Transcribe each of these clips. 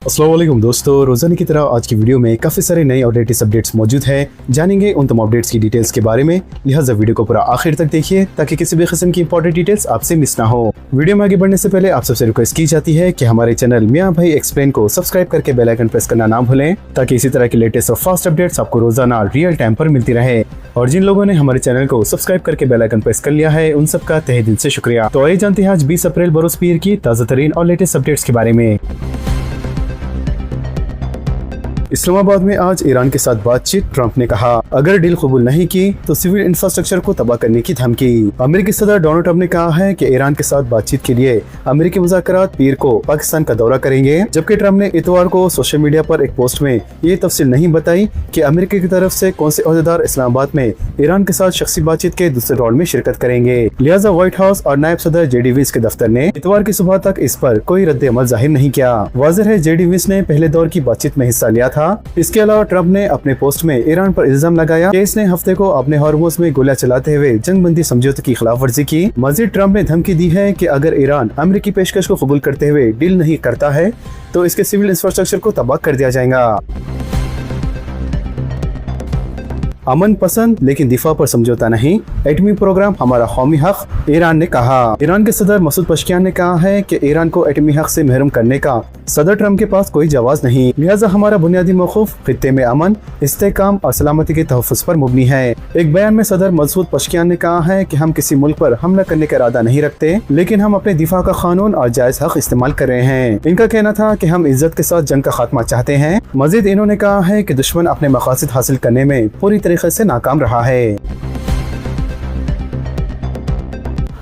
अस्सलाम वालेकुम दोस्तों, रोजाना की तरह आज की वीडियो में काफ़ी सारे नए और लेटेस्ट अपडेट्स मौजूद हैं। जानेंगे उन तमाम अपडेट्स की डिटेल्स के बारे में, लिहाजा वीडियो को पूरा आखिर तक देखिए ताकि किसी भी किस्म की इंपॉर्टेंट डिटेल्स आपसे मिस ना हो। वीडियो में आगे बढ़ने से पहले आप सबसे रिक्वेस्ट की जाती है कि हमारे चैनल मियां भाई एक्सप्लेन को सब्सक्राइब करके बेल आइकन प्रेस करना ना भूलें ताकि इसी तरह की लेटेस्ट और फास्ट अपडेट्स आपको रोजाना रियल टाइम पर मिलती रहे। और जिन लोगों ने हमारे चैनल को सब्सक्राइब करके बेल आइकन प्रेस कर लिया है उन सबका तहे दिल से शुक्रिया। तो आइए जानते हैं आज 20 अप्रैल बरोज पीर की ताज़ा तरीन और लेटेस्ट अपडेट्स के बारे में। इस्लामाबाद में आज ईरान के साथ बातचीत, ट्रंप ने कहा अगर डील कबूल नहीं की तो सिविल इंफ्रास्ट्रक्चर को तबाह करने की धमकी। अमेरिकी सदर डोनाल्ड ट्रंप ने कहा है कि ईरान के साथ बातचीत के लिए अमेरिकी मुज़ाकरात पीर को पाकिस्तान का दौरा करेंगे, जबकि ट्रंप ने इतवार को सोशल मीडिया पर एक पोस्ट में ये तफसील नहीं बताई कि अमेरिका की तरफ से कौन से ओहदेदार इस्लामाबाद में ईरान के साथ शख्सी बातचीत के दूसरे राउंड में शिरकत करेंगे। लिहाजा व्हाइट हाउस और नायब सदर जेडी वेंस के दफ्तर ने इतवार की सुबह तक इस पर कोई रद्द अमल जाहिर नहीं किया। वाज़ेह है जेडी वेंस ने पहले दौर की बातचीत में हिस्सा लिया था। इसके अलावा ट्रंप ने अपने पोस्ट में ईरान पर इल्जाम लगाया कि इसने हफ्ते को अपने हॉर्मोज में गोलियां चलाते हुए जंगबंदी समझौते की खिलाफ वर्जी की। मजीद ट्रंप ने धमकी दी है कि अगर ईरान अमेरिकी पेशकश को कबूल करते हुए डील नहीं करता है तो इसके सिविल इंफ्रास्ट्रक्चर को तबाह कर दिया जाएगा। अमन पसंद लेकिन दिफा पर समझौता नहीं, एटमी प्रोग्राम हमारा कौमी हक, ईरान ने कहा। ईरान के सदर मसूद पशकियान ने कहा है कि ईरान को एटमी हक से महरूम करने का सदर ट्रंप के पास कोई जवाब नहीं, लिहाजा हमारा बुनियादी मौक़िफ़ खित्ते में अमन, इस्तेहकाम और सलामती के तहफ़्फ़ुज़ पर मुबनी है। एक बयान में सदर मसूद पशकियान ने कहा है कि हम किसी मुल्क पर हमला करने का इरादा नहीं रखते, लेकिन हम अपने दिफा का कानून और जायज़ हक इस्तेमाल कर रहे हैं। इनका कहना था कि हम इज्जत के साथ जंग का खात्मा चाहते हैं। मजीद इन्होंने कहा है कि दुश्मन अपने मकासद हासिल करने में पूरी तरीके से नाकाम रहा है।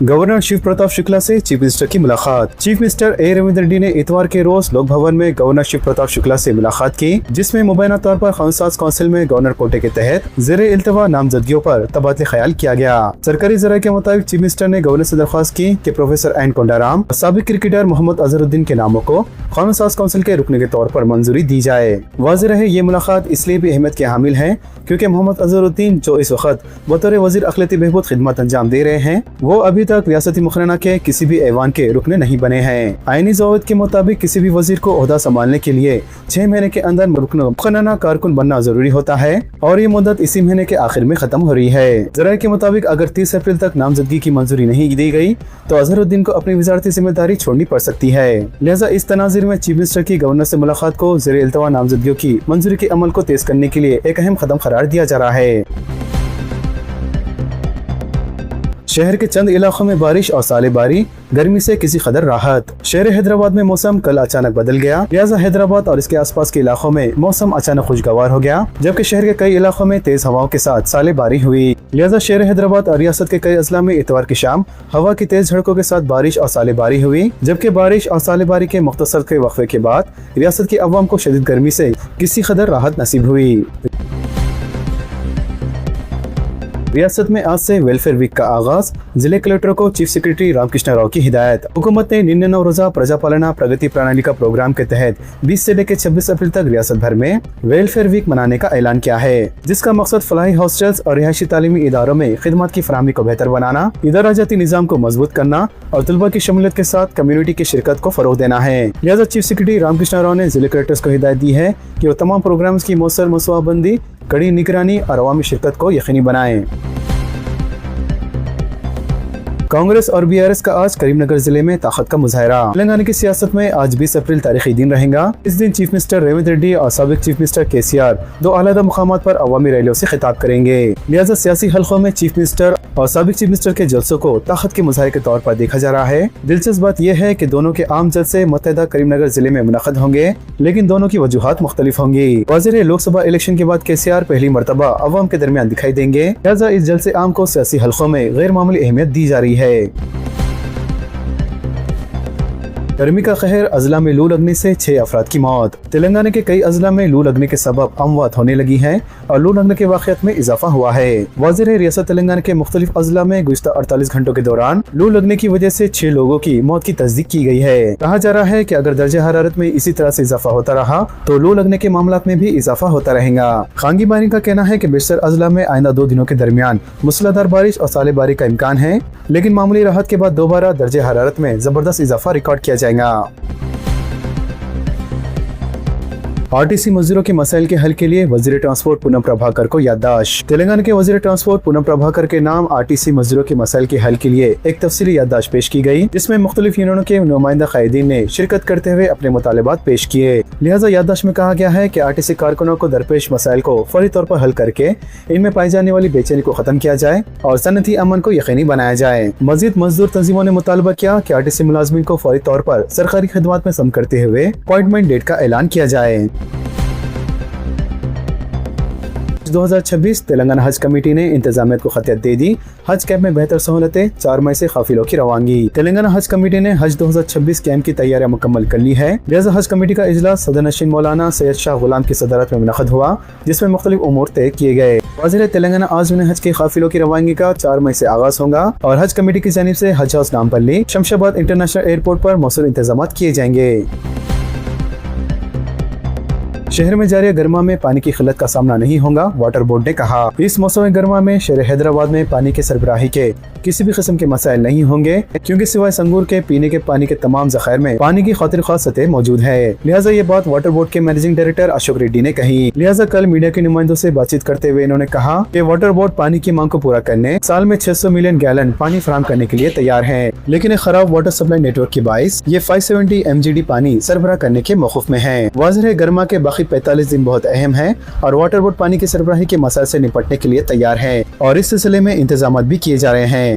गवर्नर शिव प्रताप शुक्ला से चीफ मिनिस्टर की मुलाकात। चीफ मिनिस्टर ए रविंद्र रेड्डी ने इतवार के रोज लोक भवन में गवर्नर शिव प्रताप शुक्ला से मुलाकात की, जिसमें मुबैना तौर पर कानून काउंसिल में गवर्नर कोटे के तहत ज़ेरे इल्तवा नामजदगियों पर तबादले ख्याल किया गया। सरकारी ज़राए के मुताबिक चीफ मिनिस्टर ने गवर्नर से दरख्वास्त की कि प्रोफेसर एन कोंडाराम और साबिक क्रिकेटर मोहम्मद अजहरुद्दीन के नामों को कानून साज काउंसिल के रुकने के तौर पर मंजूरी दी जाए। वाज़ेह रहे ये मुलाकात इसलिए भी अहमियत के हामिल है क्योंकि मोहम्मद अजहरुद्दीन जो इस वक्त बतौर वजीर अखिलती बहबूद खिदमत अंजाम दे रहे हैं, वो अभी तक रियासती मुखरना के किसी भी ऐवान के रुकने नहीं बने हैं। आईनी ज़वाबित के मुताबिक किसी भी वजीर को ओहदा संभालने के लिए 6 महीने के अंदर मुखरना कारकुन बनना जरूरी होता है और ये मुद्दत इसी महीने के आखिर में खत्म हो रही है। ज़राए के मुताबिक अगर 30 अप्रैल तक नामजदगी की मंजूरी नहीं दी गई तो अजहरुद्दीन को अपनी वजारती जिम्मेदारी छोड़नी पड़ सकती है। लिहाजा इस तनाज़ुर में चीफ मिनिस्टर की गवर्नर से मुलाकात को ज़ेरे इल्तवा नामजदगियों की मंजूरी के अमल को तेज करने के लिए एक अहम कदम करार दिया जा रहा है। शहर के चंद इलाकों में बारिश और सालेबारी, गर्मी से किसी कदर राहत। शहर हैदराबाद में मौसम कल अचानक बदल गया, लिहाजा हैदराबाद और इसके आसपास के इलाकों में मौसम अचानक खुशगवार हो गया, जबकि शहर के कई इलाकों में तेज हवाओं के साथ सालेबारी हुई। लिहाजा शहर हैदराबाद और रियासत के कई अजला में इतवार की शाम हवा की तेज झड़कों के साथ बारिश और सालेबारी हुई, जबकि बारिश और सालेबारी के मुख्तसर के वक्फे के बाद रियासत की अवाम को शदीद गर्मी से किसी कदर राहत नसीब हुई। रियासत में आज से वेलफेयर वीक का आगाज, जिले कलेक्टर को चीफ सेक्रेटरी रामकृष्ण राव की हिदायत। हुकूमत ने 99 रोजा प्रजापालना प्रगति प्रणाली का प्रोग्राम के तहत 20 से लेकर 26 अप्रैल तक रियासत भर में वेलफेयर वीक मनाने का ऐलान किया है, जिसका मकसद फलाही हॉस्टल्स और रिहायशी तालीमी इदारों में खिदमत की फराहमी को बेहतर बनाना, इदारा जाती निज़ाम को मजबूत करना और तलबा की शमूलियत के साथ कम्युनिटी की शिरकत को फरोग देना है। लिहाजा चीफ सेक्रेटरी रामकृष्ण राव ने जिले कलेक्टर्स को हिदायत दी है कि वो तमाम प्रोग्राम की मौसर मनसूबाबंदी, कड़ी निगरानी और अवामी शिरकत को यकीनी बनाएं। कांग्रेस और बीआरएस का आज करीमनगर जिले में ताकत का मुजाहरा। तेलंगाना की सियासत में आज 20 अप्रैल तारीखी दिन रहेगा। इस दिन चीफ मिनिस्टर रेवंत रेड्डी और साबिक चीफ मिनिस्टर केसीआर दो अलग मुकामात पर अवामी रैलियों से खिताब करेंगे। लिहाजा सियासी हलकों में चीफ मिनिस्टर और साबिक चीफ मिनिस्टर के जलसों को ताकत के मुजाहरे के तौर पर देखा जा रहा है। दिलचस्प बात यह है कि दोनों के आम जलसे मुत्तहिदा करीमनगर जिले में मुनक़द होंगे, लेकिन दोनों की वजूहात मुख्तलिफ होंगी। वाज़ेह है लोकसभा इलेक्शन के बाद केसीआर पहली मरतबा अवाम के दरमियान दिखाई देंगे, लिहाजा इस जलसे आम को सियासी हलकों में गैर मामूली अहमियत दी जा रही है। गर्मी का कहर, अजला में लू लगने से 6 अफराद की मौत। तेलंगाना के कई अजला में लू लगने के सबब अमवात होने लगी हैं और लू लगने के वाक़यात में इजाफा हुआ है। वाज़ेह है रियासत तेलंगाना के मुख्तलिफ अजला में गुज़िश्ता 48 घंटों के दौरान लू लगने की वजह से 6 लोगों की मौत की तस्दीक की गई है। कहा जा रहा है कि अगर दर्जा हरारत में इसी तरह से इजाफा होता रहा तो लू लगने के मामलात में भी इजाफा होता रहेगा। खांगी बानी का कहना है कि बेशतर अजला में आइंदा 2 दिनों के दरमियान मूसलाधार बारिश और सालेबारी का इम्कान है, लेकिन मामूली राहत के बाद दोबारा दर्जे हरारत में जबरदस्त इजाफा रिकॉर्ड किया जाएगा। आरटीसी मजदूरों के मसाइल के हल के लिए वजीर ट्रांसपोर्ट पूनम प्रभाकर को याददाश्त। तेलंगाना के वजीर ट्रांसपोर्ट पूनम प्रभाकर के नाम आरटीसी मजदूरों के मसाइल के हल के लिए एक तफसीली याददाश्त पेश की गई, जिसमें मुख्तलिफ यूनियनों के नुमाइंदा कायदीन ने शिरकत करते हुए अपने मुतालिबात पेश किए। लिहाजा याददाश्त में कहा गया है कि आरटीसी कारकुनों को दरपेश मसाइल को फौरी तौर पर हल करके इनमें पाई जाने वाली बेचैनी को खत्म किया जाए और सनती अमन को यकीनी बनाया जाए। मजीद मजदूर तंजीमों ने मुतालबा किया कि आरटीसी मुलाजमीन को फौरी तौर पर सरकारी खिदमत में सम करते हुए अपॉइंटमेंट डेट का ऐलान किया जाए। 2026 तेलंगाना हज कमेटी ने इंतजामियत को खतियत दे दी। हज कैंप में बेहतर सहूलतें, 4 मई से काफिलों की रवानगी। तेलंगाना हज कमेटी ने हज 2026 कैंप की तैयारियां मुकम्मल कर ली है। लिहाजा हज कमेटी का इजलास सदर नशीन मौलाना सैयद शाह गुलाम की सदारत में मुनक़द हुआ, जिसमें मुख्तलिफ उमूर तय किए गए। वज़ीर तेलंगाना आज़मीन हज के काफिलों की रवानगी का 4 मई से आगाज होगा और हज कमेटी की जानिब से हज house Nampally Shamshabad international airport पर मौसूल इंतजाम किए जाएंगे। शहर में जारी गर्मा में पानी की किल्लत का सामना नहीं होगा, वाटर बोर्ड ने कहा। इस मौसम गर्मा में शहर हैदराबाद में पानी के सरबराही के किसी भी किस्म के मसाइल नहीं होंगे, क्योंकि सिवाय संगूर के पीने के पानी के तमाम जखायर में पानी की खातिर खास सतह मौजूद है। लिहाजा ये बात वाटर बोर्ड के मैनेजिंग डायरेक्टर अशोक रेड्डी ने कही। लिहाजा कल मीडिया के नुमाइंदों से बातचीत करते हुए इन्होंने कहा कि वाटर बोर्ड पानी की मांग को पूरा करने साल में 600 मिलियन गैलन पानी फराहम करने के लिए तैयार है, लेकिन एक खराब वाटर सप्लाई नेटवर्क की बाइस ये 570 MGD पानी सरबराह करने के मौकूफ में है। वाज़ेह है गर्मा के बाकी 45 दिन बहुत अहम है और वाटर बोर्ड पानी की सरबराही के मसाइल से निपटने के लिए तैयार है और इस सिलसिले में इंतजाम भी किए जा रहे हैं।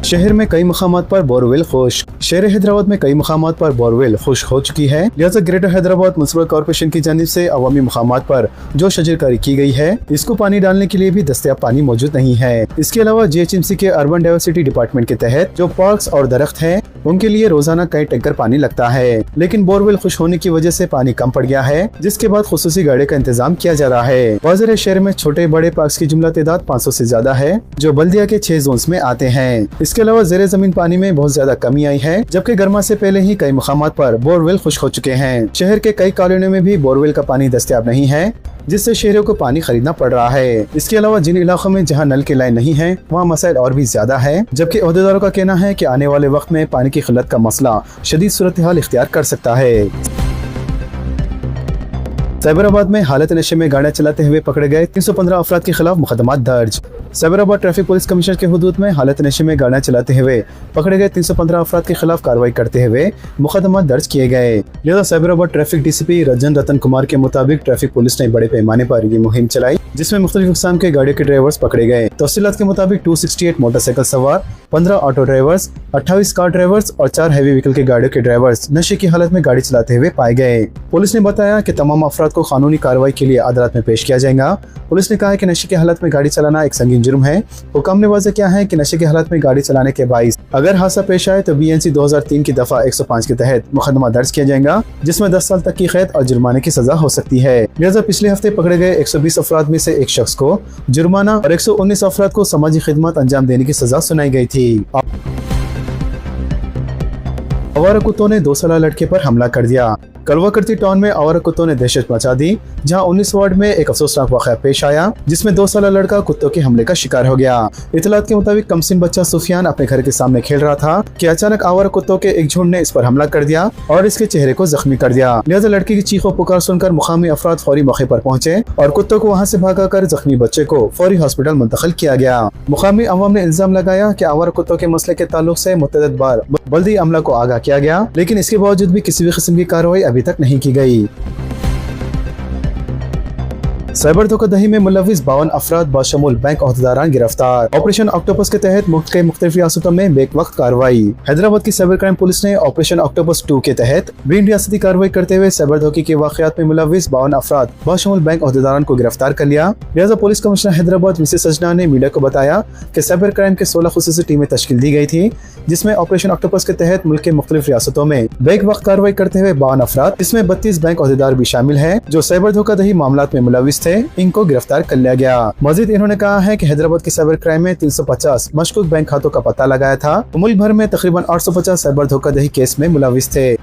शहर में कई मकामात पर बोरवेल खुश्क। शहर हैदराबाद में कई मकामात पर बोरवेल खुश्क हो चुकी है। लिहाजा ग्रेटर हैदराबाद म्युनिसिपल कॉर्पोरेशन की जानिब से अवामी मकामात पर जो शजरकारी की गई है, इसको पानी डालने के लिए भी दस्तयाब पानी मौजूद नहीं है। इसके अलावा GHMC के अर्बन डाइवर्सिटी डिपार्टमेंट के तहत जो पार्क्स और दरख्त हैं, उनके लिए रोजाना कई टैंकर पानी लगता है, लेकिन बोरवेल खुश होने की वजह से पानी कम पड़ गया है, जिसके बाद खुसूसी गाड़ी का इंतजाम किया जा रहा है। वाज़ेह शहर में छोटे बड़े पार्क्स की जुमला तादाद 500 से ज्यादा है, जो बल्दिया के 6 जोन्स में आते हैं। इसके अलावा ज़ेरे जमीन पानी में बहुत ज्यादा कमी आई है, जबकि गर्मा से पहले ही कई मकामात पर बोरवेल खुश्क हो चुके हैं। शहर के कई कॉलोनियों में भी बोरवेल का पानी दस्तयाब नहीं है, जिससे शहरियों को पानी खरीदना पड़ रहा है। इसके अलावा जिन इलाकों में जहां नल की लाइन नहीं है, वहां मसाइल और भी ज्यादा है, जबकि ओहदेदारों का कहना है कि आने वाले वक्त में पानी की किल्लत का मसला शदीद सूरत हाल इख्तियार कर सकता है। साइबराबाद में हालत नशे में गाड़ियां चलाते हुए पकड़े गए 315 अफराद के खिलाफ मुकदमा दर्ज। साइबराबाद ट्रैफिक पुलिस कमिश्नर के हुदूद में हालत नशे में गाड़ियां चलाते हुए पकड़े गए 315 अफराद के खिलाफ कार्रवाई करते हुए मुकदमा दर्ज किए गए। लिहाजा साइबराबाद ट्रैफिक DCP रतन कुमार के मुताबिक ट्रैफिक पुलिस ने बड़े पैमाने पर ये मुहिम चलाई, जिसमें मुख्तलिफ अक़साम के गाड़ियों के ड्राइवर्स पकड़े गए। तफसीलात के मुताबिक 268 मोटरसाइकिल सवार, 15 ऑटो ड्राइवर्स, 28 कार ड्राइवर्स और 4 हैवी व्हीकल के गाड़ियों के ड्राइवर्स नशे की हालत में गाड़ी चलाते हुए पाए गए। पुलिस ने बताया कि तमाम अफराद को कानूनी कार्रवाई के लिए अदालत में पेश किया जाएगा। पुलिस ने कहा कि नशे की हालत में गाड़ी चलाना एक संगीन जुर्म है। हुकाम ने वाज़ेह किया है कि नशे की हालत में गाड़ी चलाने के बाइस अगर हादसा पेश आए तो BNC 2003 की दफा 105 के तहत मुकदमा दर्ज किया जाएगा, जिसमें 10 साल तक की कैद और जुर्माने की सजा हो सकती है। लिहाजा पिछले हफ्ते पकड़े गए 120 अफराद में से एक शख्स को जुर्माना और 119 अफराद को समाजी खिदमत अंजाम देने की सजा सुनाई गई थी। आवारा कुत्तों ने 2 साला लड़के पर हमला कर दिया। कलवाकर्ती टाउन में आवारा कुत्तों ने दहशत मचा दी, जहां 19 वार्ड में एक अफसोसनाक वाक़या पेश आया, जिसमें 2 साला लड़का कुत्तों के हमले का शिकार हो गया। इतलात के मुताबिक कमसिन बच्चा सुफियान अपने घर के सामने खेल रहा था कि अचानक आवारा कुत्तों के एक झुंड ने इस पर हमला कर दिया और इसके चेहरे को जख्मी कर दिया। लिहाजा लड़की की चीखों पुकार सुनकर मुकामी अफराद फौरी मौके पर पहुंचे और कुत्तों को वहां से भगाकर जख्मी बच्चे को फौरी हॉस्पिटल मुंतकिल किया गया। मुकामी अवाम ने इल्जाम लगाया कि आवारा कुत्तों के मसले के ताल्लुक से मुतअद्दिद बार बल्दी अमला को आगाह किया गया, लेकिन इसके बावजूद भी किसी भी किस्म की कार्रवाई अभी तक नहीं की गई। साइबर धोखाधड़ी में मुलविस 52 अफराद बाशमूल बैंक ओहदेदारान गिरफ्तार। ऑपरेशन ऑक्टोपस के तहत मुल्क के मुख्तलिफ रियासतों में बेक वक्त कार्रवाई। हैदराबाद की साइबर क्राइम पुलिस ने ऑपरेशन ऑक्टोपस 2 के तहत बिन रियासती कार्रवाई करते हुए साइबर धोखे के वाकयात में मुलविस 52 अफराद बाशमूल बैंक ओहदेदारान को गिरफ्तार कर लिया। लिहाजा पुलिस कमिश्नर हैदराबाद VC सजना ने मीडिया को बताया कि साइबर क्राइम के 16 खुसूसी टीमें तश्कील दी गई थी, जिसमें ऑपरेशन ऑक्टोपस के तहत मुल्क के मुख्तलिफ रियासतों में बेक वक्त कार्रवाई करते हुए 52 अफराद, इसमें 32 बैंक ओहदेदार भी शामिल है जो साइबर धोखाधड़ी मामलात में मुलविस थे, इनको गिरफ्तार कर लिया गया। मजीद इन्होंने कहा है कि हैदराबाद की साइबर क्राइम में 350 मशकूक बैंक खातों का पता लगाया था। मुल्क भर में तकरीबन 850 साइबर धोखाधड़ी केस में मुलविस थे।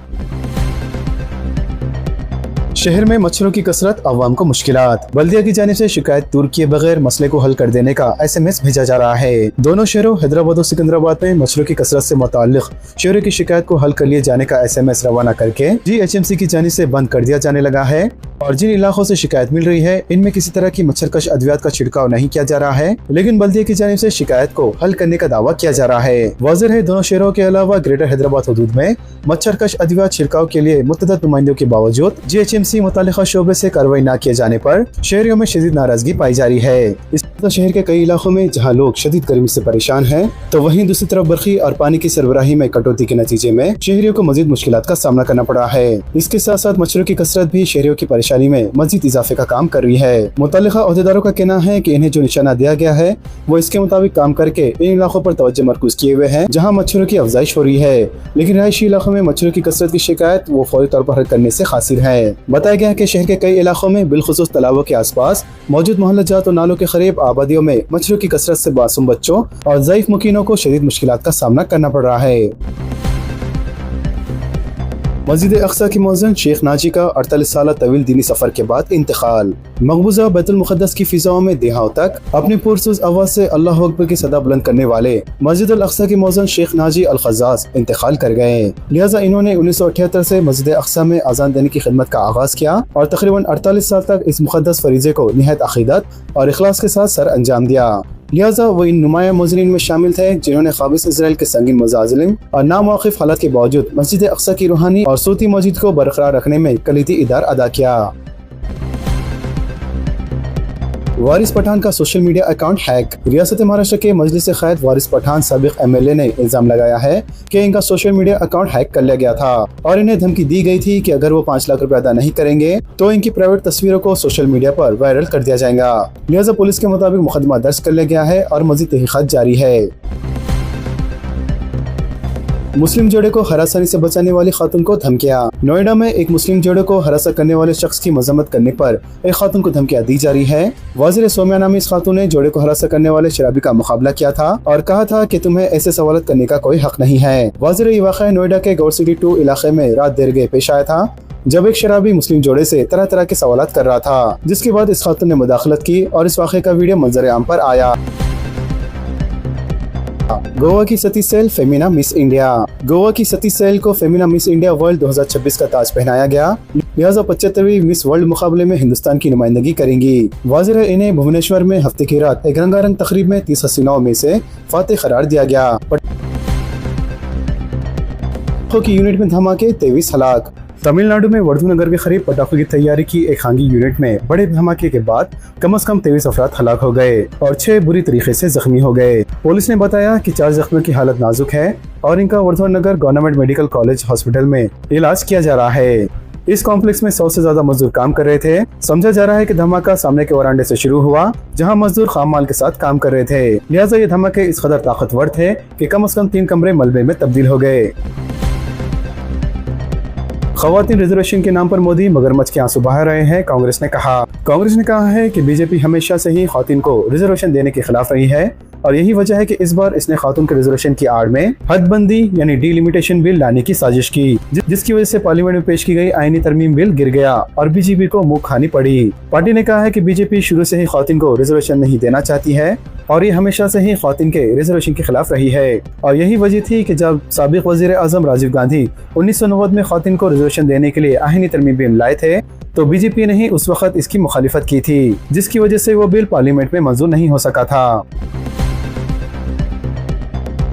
शहर में मच्छरों की कसरत, अवाम को मुश्किलात। बल्दिया की जानिब से शिकायत दूर किए बगैर मसले को हल कर देने का SMS भेजा जा रहा है। दोनों शहरों हैदराबाद और सिकंदराबाद में मच्छरों की कसरत से मुताल्लिक शहरों की शिकायत को हल कर लिए जाने का SMS रवाना करके GHMC की जानिब से बंद कर दिया जाने लगा है। और जिन इलाकों से शिकायत मिल रही है इनमें किसी तरह की मच्छरकश अद्वियात का छिड़काव नहीं किया जा रहा है, लेकिन बल्दिया की जानिब से शिकायत को हल करने का दावा किया जा रहा है। वाज़ेह है दोनों शहरों के अलावा ग्रेटर हैदराबाद हदूद में मच्छरकश अद्वियात छिड़काव के लिए मुतअद्दिद नुमाइंदों के बावजूद GHMC मुतालिका शोबे से कार्रवाई न किए जाने पर शहरियों में शदीद नाराजगी पाई जा रही है। इस शहर के कई इलाकों में जहां लोग शदीद गर्मी से परेशान हैं, तो वहीं दूसरी तरफ बरखी और पानी की सरबराही में कटौती के नतीजे में शहरियों को मजीद मुश्किलात का सामना करना पड़ा है। इसके साथ साथ मच्छरों की कसरत भी शहरियों की परेशानी में मजीद इजाफे का काम कर रही है। मुतालिका अहदेदारों का कहना है कि इन्हें जो निशाना दिया गया है वो इसके मुताबिक काम करके इन इलाकों पर तवज्जो मरकूज किए हुए हैं जहाँ मच्छरों की अफजाइश हो रही है, लेकिन रहायशी इलाकों में मच्छरों की कसरत की शिकायत वो फौरी तौर पर हल करने से खासिर है। बताया गया है कि शहर के कई इलाकों में बिलखुसूस तालाबों के आसपास मौजूद मोहल्लाजात और नालों के करीब आबादियों में मच्छरों की कसरत से मासूम बच्चों और ज़ईफ मुकीनों को शदीद मुश्किलात का सामना करना पड़ रहा है। मस्जिद अक्सा की मौज़िन शेख नाजी का 48 साल तवील दीनी सफर के बाद इंतकाल। मकबूजा बैतुल मुक़द्दस की फिजाओं में देहाओं तक अपनी पुरसुज़ आवाज़ से अल्लाह अकबर की सदा बुलंद करने वाले मस्जिद अक्सा की मौज़िन शेख नाजी अल ख़ज़्ज़ाज़ इंतकाल कर गए। लिहाजा इन्होंने 1978 से मस्जिद अक्सा में अज़ान देने की खिदमत का आगाज़ किया और तकरीबन 48 साल तक इस मुक़द्दस फरीज़े को निहायत अक़ीदत और इखलास के साथ सर अंजाम दिया। लिहाजा वो इन नुमाया मुज़रिन में शामिल थे जिन्होंने क़ाबिज़ इज़राइल के संगीन मुज़ालिम और नामुवाक़िफ़ हालात के बावजूद मस्जिद अक्सा की रूहानी और सूती मस्जिद को बरकरार रखने में कलीदी इदार अदा किया। वारिस पठान का सोशल मीडिया अकाउंट हैक। रियासत महाराष्ट्र के मजलिस क़ायद वारिस पठान साबिक़ MLA ने इल्ज़ाम लगाया है कि इनका सोशल मीडिया अकाउंट हैक कर लिया गया था और इन्हें धमकी दी गई थी कि अगर वो 5 लाख रुपए अदा नहीं करेंगे तो इनकी प्राइवेट तस्वीरों को सोशल मीडिया पर वायरल कर दिया जाएगा। लिहाजा पुलिस के मुताबिक मुकदमा दर्ज कर लिया गया है और मज़ीद तहक़ीक़ात जारी है। मुस्लिम जोड़े को हरासानी से बचाने वाली खातून को धमकियां। नोएडा में एक मुस्लिम जोड़े को हरासा करने वाले शख्स की मजम्मत करने पर एक खातून को धमकियां दी जा रही है। वाज़िर सोम्या नामी इस खातून ने जोड़े को हरासा करने वाले शराबी का मुकाबला किया था और कहा था कि तुम्हें ऐसे सवालत करने का कोई हक नहीं है। वाज़िर ये वाक़या नोएडा के गौर सिटी 2 इलाके में रात देर गए पेश आया था जब एक शराबी मुस्लिम जोड़े से तरह तरह के सवालत कर रहा था, जिसके बाद इस खातून ने मुदाखलत की और इस वाक़े का वीडियो मंजर आम पर आया। गोवा की सती सेल फेमिना मिस इंडिया। गोवा की सती सेल को फेमिना मिस इंडिया वर्ल्ड 2026 का ताज पहनाया गया। लिहाजा 75वीं मिस वर्ल्ड मुकाबले में हिंदुस्तान की नुमाइंदगी करेंगी। वाज़िर है इन्हें भुवनेश्वर में हफ्ते की रात एक रंगारंग तकरीब में 30 हसीनाओं में से फातेह करार दिया गया। पटाखों की यूनिट में धमाके, 23 हलाक। तमिलनाडु में वर्धुनगर के करीब पटाखों की तैयारी की एक खांगी यूनिट में बड़े धमाके के बाद कम से कम 23 अफराद हलाक हो गए और 6 बुरी तरीके से जख्मी हो गए। पुलिस ने बताया कि 4 जख्मियों की हालत नाजुक है और इनका वर्धुनगर गवर्नमेंट मेडिकल कॉलेज हॉस्पिटल में इलाज किया जा रहा है। इस कॉम्प्लेक्स में 100 से ज्यादा मजदूर काम कर रहे थे। समझा जा रहा है कि धमाका सामने के वरांडे से शुरू हुआ जहां मजदूर खाम माल के साथ काम कर रहे थे। लिहाजा ये धमाके इस कदर ताकतवर थे कि कम से कम 3 कमरे मलबे में तब्दील हो गए। ख़वातीन रिजर्वेशन के नाम पर मोदी मगरमच्छ के आंसू बहा रहे हैं, कांग्रेस ने कहा है कि बीजेपी हमेशा से ही ख़वातीन को रिजर्वेशन देने के खिलाफ रही है और यही वजह है कि इस बार इसने खातून के रिजर्वेशन की आड़ में हदबंदी यानी डिलिमिटेशन बिल लाने की साजिश की, जिसकी वजह से पार्लियामेंट में पेश की गई आईनी तरमीम बिल गिर गया और बीजेपी को मुंह खानी पड़ी। पार्टी ने कहा है कि बीजेपी शुरू से ही खातून को रिजर्वेशन नहीं देना चाहती है और ये हमेशा से ही खातून के रिजर्वेशन के खिलाफ रही है और यही वजह थी कि जब साबिक वजीर आजम राजीव गांधी 1990 में खातून को रिजर्वेशन देने के लिए आईनी तरमीम बिल लाए थे तो बीजेपी ने ही उस वक्त इसकी मुखालिफत की थी, जिसकी वजह से वो बिल पार्लियामेंट में मंजूर नहीं हो सका था।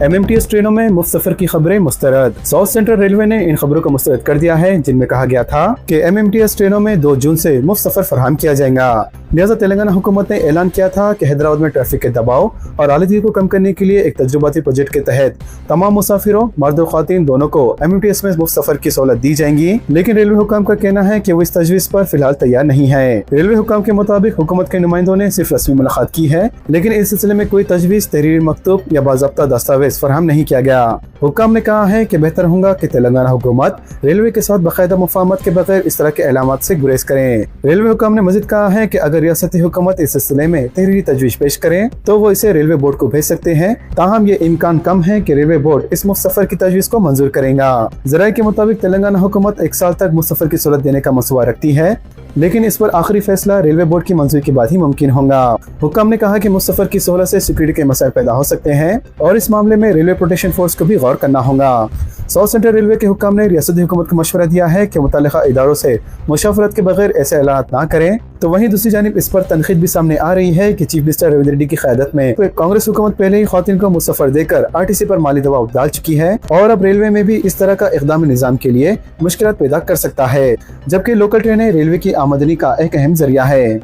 MMTS ट्रेनों में मुफ्त सफर की खबरें मुस्तरद। साउथ सेंट्रल रेलवे ने इन खबरों को मुस्तरद कर दिया है जिनमें कहा गया था कि MMTS ट्रेनों में 2 जून से मुफ्त सफर फराहम किया जाएगा। लिहाजा तेलंगाना हुकूमत ने ऐलान किया था कि हैदराबाद में ट्रैफिक के दबाव और आलूदगी को कम करने के लिए एक तजुर्बाती प्रोजेक्ट के तहत तमाम मुसाफिरों मर्द और ख्वातीन दोनों को MMTS में मुफ्त सफर की सहूलत दी जाएंगी, लेकिन रेलवे हुकाम का कहना है कि वो इस तजवीज़ पर फिलहाल तैयार नहीं है। रेलवे हुकाम के मुताबिक हुकूमत के नुमाइंदों ने सिर्फ रस्मी मुलाकात की है, लेकिन इस सिलसिले में कोई तजवीज़, तहरीरी मकतूब या बाज़ाब्ता दस्तावेज दस्तावेज फराहम नहीं किया गया। हुक्काम ने कहा है कि बेहतर होगा कि तेलंगाना हुकूमत रेलवे के साथ बाकायदा मुफाहमत के बगैर इस तरह के एलामात से गुरेज करें। रेलवे हुक्काम ने मजीद कहा है कि अगर रियासती हुकूमत इस सिलसिले में तहरीरी तजवीज पेश करें तो वो इसे रेलवे बोर्ड को भेज सकते हैं। ताहम ये इम्कान कम है कि रेलवे बोर्ड इस मुफ्त की तजवीज को मंजूर करेगा। जराये के मुताबिक तेलंगाना हुकूमत 1 साल तक मुफ्त की सूरत देने का मंसूबा रखती है, लेकिन इस पर आखिरी फैसला रेलवे बोर्ड की मंजूरी के बाद ही मुमकिन होगा। हुक्काम ने कहा कि मुसफ़र की सहूलत से सिक्योरिटी के मसाइल पैदा हो सकते हैं और इस मामले में रेलवे प्रोटेक्शन फोर्स को भी गौर करना होगा। साउथ सेंट्रल रेलवे के हुक्काम ने रियासती हुकूमत को मशवरा दिया है कि मुतल्लिका इदारों से मुशावरत के बगैर ऐसे ऐलान ना करें। तो वहीं दूसरी जानिब इस पर तनकीद भी सामने आ रही है कि चीफ मिनिस्टर रेवंत रेड्डी की क़यादत में कांग्रेस हुकूमत पहले ही ख़वातीन को मुसफ़र देकर RTC पर माली दबाव डाल चुकी है और अब रेलवे में भी इस तरह का इक़दाम निज़ाम के लिए मुश्किलात पैदा कर सकता है, जबकि लोकल ट्रेनें रेलवे की आमदनी का एक अहम जरिया है।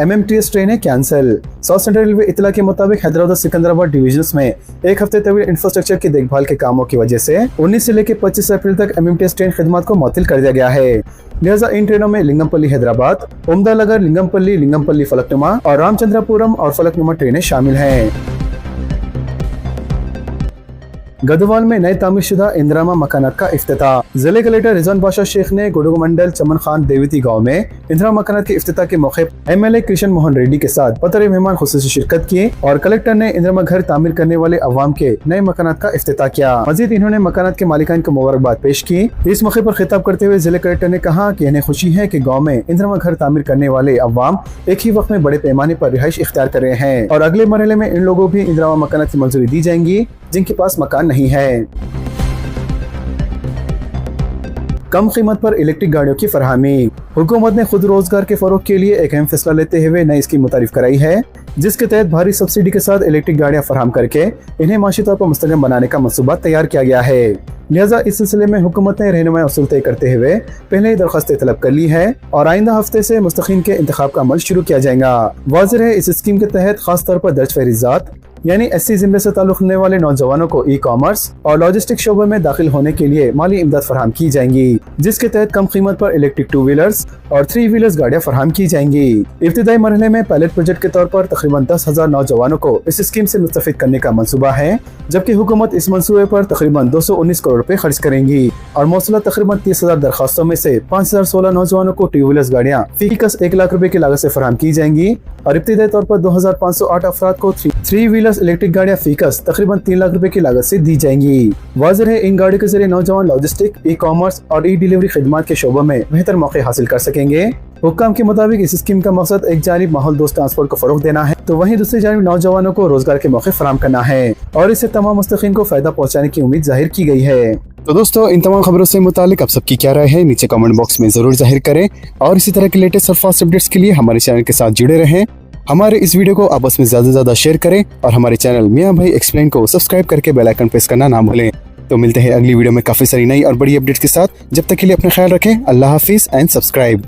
MMTS ट्रेनें कैंसिल। साउथ सेंट्रल रेलवे इतला के मुताबिक हैदराबाद सिकंदराबाद डिवीजन्स में एक हफ्ते तवील इंफ्रास्ट्रक्चर की देखभाल के कामों की वजह से 19 से लेकर 25 अप्रैल तक MMTS ट्रेन खिदमत को मुअत्तिल कर दिया गया है। लिहाजा इन ट्रेनों में लिंगमपल्ली हैदराबाद, उम्दानगर, लिंगमपल्ली फलकनुमा और रामचंद्रपुरम और फलकनुमा ट्रेनें शामिल हैं। गदवाल में नए तामीरशुदा इंदिरामा मकानात का इफ्तिताह। जिले कलेक्टर रिजवान बादशाह शेख ने गुडुग मंडल चमन खान देवती गाँव में इंदिरामा मकानात के इफ्तिताह के मौके MLA कृष्ण मोहन रेड्डी के साथ पतर मेहमान खुसूसी शिरकत की और कलेक्टर ने इंदिरामा घर तामीर करने वाले अवाम के नए मकानात का इफ्तिताह किया। मजीद इन्होंने मकानात के मालिकान को मुबारकबाद पेश की। इस मौके पर खिताब करते हुए जिले कलेक्टर ने कहा कि इन्हें खुशी है कि गाँव में इंदिरामा घर तामीर करने वाले अवाम एक ही वक्त में बड़े पैमाने पर रिहाइश इख्तियार कर रहे हैं और अगले मरहले में इन लोगों भी इंदिरामा मकानात की मंजूरी दी जाएंगी जिनके पास मकान नहीं है। कम कीमत पर इलेक्ट्रिक गाड़ियों की फरहमी। हुकूमत ने खुद रोजगार के फरोग के लिए एक अहम फैसला लेते हुए नई स्कीम मुतारिफ कराई है, जिसके तहत भारी सब्सिडी के साथ इलेक्ट्रिक गाड़ियां फराहम करके इन्हें माशी तौर पर मुस्तक़िल बनाने का मंसूबा तैयार किया गया है। लिहाजा इस सिलसिले में हुकूमत ने रहनुमाई उसूल तय करते हुए पहले ही दरख्वास्तें तलब कर ली है और आइंदा हफ्ते से मुस्तक़िम के इंतखाब का अमल शुरू किया जाएगा। वाज़ेह है इस स्कीम के तहत खास तौर पर दर्ज फहरिज़ात यानी SC ज़िले से ताल्लुक़ रखने वाले नौजवानों को ई-कॉमर्स और लॉजिस्टिक शोबे में दाखिल होने के लिए माली इमदाद फराहम की जाएंगी, जिसके तहत कम कीमत पर इलेक्ट्रिक 2 व्हीलर्स और 3 व्हीलर्स गाड़ियां फराहम की जाएंगी। इब्तिदाई मरहले में पायलट प्रोजेक्ट के तौर पर तकरीबन 10,000 नौजवानों को इस स्कीम से मुस्तफ़ीद करने का मंसूबा है, जबकि हुकूमत इस मंसूबे पर तकरीबन 219 करोड़ रुपए खर्च करेंगी और मौसूला तकरीबन 30,000 दरखास्तों में से 5,016 नौजवानों को 2 व्हीलर्स गाड़ियां फीकस 1 लाख रुपए की लागत से फराहम की जाएंगी और इब्तिदाई तौर पर 2,508 अफराद को 3 व्हीलर्स इलेक्ट्रिक गाड़ियां फीकस तकरीबन 3 लाख रुपए की लागत से दी जाएंगी। वाज़ेह है इन गाड़ियों के जरिए नौजवान लॉजिस्टिक, ई-कॉमर्स और ई-डिलीवरी खिदमत के शोबों में बेहतर मौके हासिल कर सकेंगे। हुक्काम के मुताबिक इस स्कीम का मकसद एक जानिब माहौल दोस्त ट्रांसपोर्ट को फरोग देना है, तो वहीं दूसरी जानिब नौजवानों को रोजगार के मौके फराहम करना है और इससे तमाम मुस्तकीन को फायदा पहुँचाने की उम्मीद जाहिर की गई है। तो दोस्तों, इन तमाम खबरों से मुतालिक आप सबकी क्या राय है नीचे कमेंट बॉक्स में जरूर जाहिर करें और इसी तरह के लेटेस्ट और फास्ट अपडेट्स के लिए हमारे चैनल के साथ जुड़े रहें। हमारे इस वीडियो को आपस में ज्यादा से ज्यादा शेयर करें और हमारे चैनल मियां भाई एक्सप्लेन को सब्सक्राइब करके बेल आइकन प्रेस करना ना भूलें। तो मिलते हैं अगली वीडियो में काफी सारी नई और बड़ी अपडेट्स के साथ। जब तक के लिए अपना ख्याल रखें। अल्लाह हाफिज एंड सब्सक्राइब।